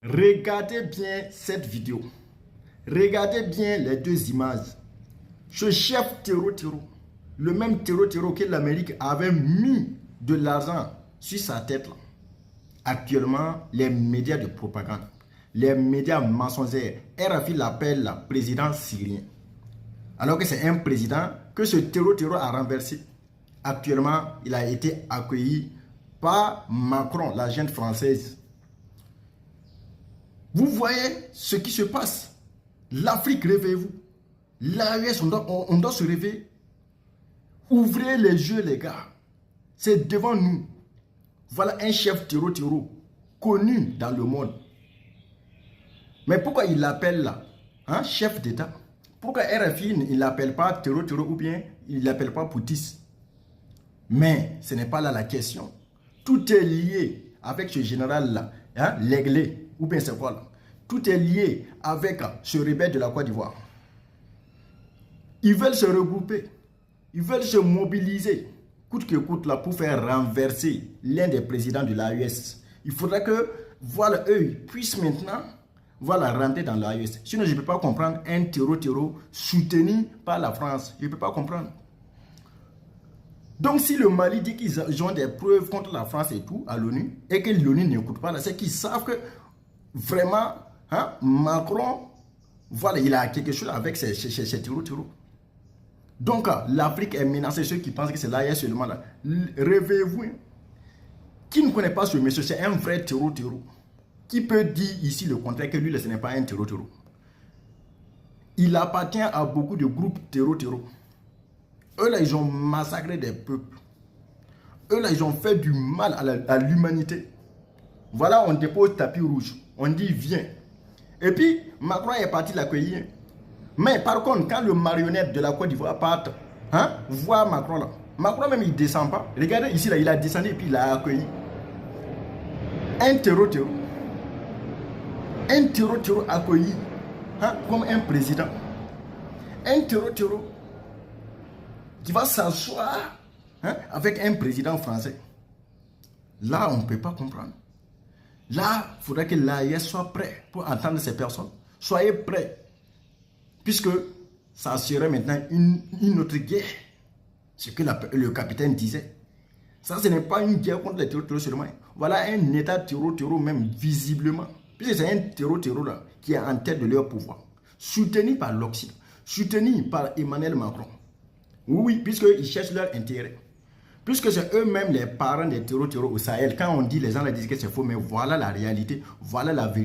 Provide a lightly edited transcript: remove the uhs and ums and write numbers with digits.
Regardez bien cette vidéo. Regardez bien les deux images. Ce chef terreau, le même terreau que l'Amérique avait mis de l'argent sur sa tête. Là. Actuellement, les médias de propagande, les médias mensongers, RFI l'appelle président syrien. Alors que c'est un président que ce terreau a renversé. Actuellement, il a été accueilli par Macron, la jeune française. Vous voyez ce qui se passe. L'Afrique, réveillez-vous. L'AES, on doit se réveiller. Ouvrez les yeux, les gars. C'est devant nous. Voilà un chef terreau connu dans le monde. Mais pourquoi il l'appelle là chef d'État? Pourquoi RFI il l'appelle pas terreau ou bien il l'appelle pas Poutis? Mais ce n'est pas là la question. Tout est lié avec ce général là, l'Aiglé, ou bien c'est quoi là? Tout est lié avec ce rebelle de la Côte d'Ivoire. Ils veulent se regrouper, ils veulent se mobiliser, coûte que coûte là, pour faire renverser l'un des présidents de l'AES. Il faudra que, voilà, eux puissent maintenant, voilà, rentrer dans l'AES. Sinon, je ne peux pas comprendre un terreau soutenu par la France. Je ne peux pas comprendre. Donc, si le Mali dit qu'ils ont des preuves contre la France et tout, à l'ONU, et que l'ONU n'écoute pas, c'est qu'ils savent que vraiment, Macron, voilà, il a quelque chose avec ces terreaux. Donc, l'Afrique est menacée. Ceux qui pensent que c'est l'AES seulement là, réveillez-vous. Qui ne connaît pas ce monsieur, c'est un vrai terreau. Qui peut dire ici le contraire, que lui, ce n'est pas un terreau. Il appartient à beaucoup de groupes terreau. Eux là, ils ont massacré des peuples. Eux là, ils ont fait du mal à l'humanité. Voilà, on dépose tapis rouge. On dit viens. Et puis, Macron est parti l'accueillir. Mais par contre, quand le marionnette de la Côte d'Ivoire part, voir Macron là. Macron même, il ne descend pas. Regardez ici, là, il a descendu et puis il a accueilli. Un terreau. Un terreau accueilli comme un président. Un terreau qui va s'asseoir avec un président français. Là, on ne peut pas comprendre. Là, il faudrait que l'AES soit prêt pour entendre ces personnes. Soyez prêts. Puisque ça serait maintenant une autre guerre. Ce que le capitaine disait. Ça, ce n'est pas une guerre contre les terreaux seulement. Voilà un état terreau même visiblement. Puisque c'est un terreau là qui est en tête de leur pouvoir. Soutenu par l'Occident. Soutenu par Emmanuel Macron. Oui, puisqu'ils cherchent leur intérêt. Puisque c'est eux-mêmes les parents des terreaux au Sahel. Quand on dit, les gens disent que c'est faux, mais voilà la réalité, voilà la vérité.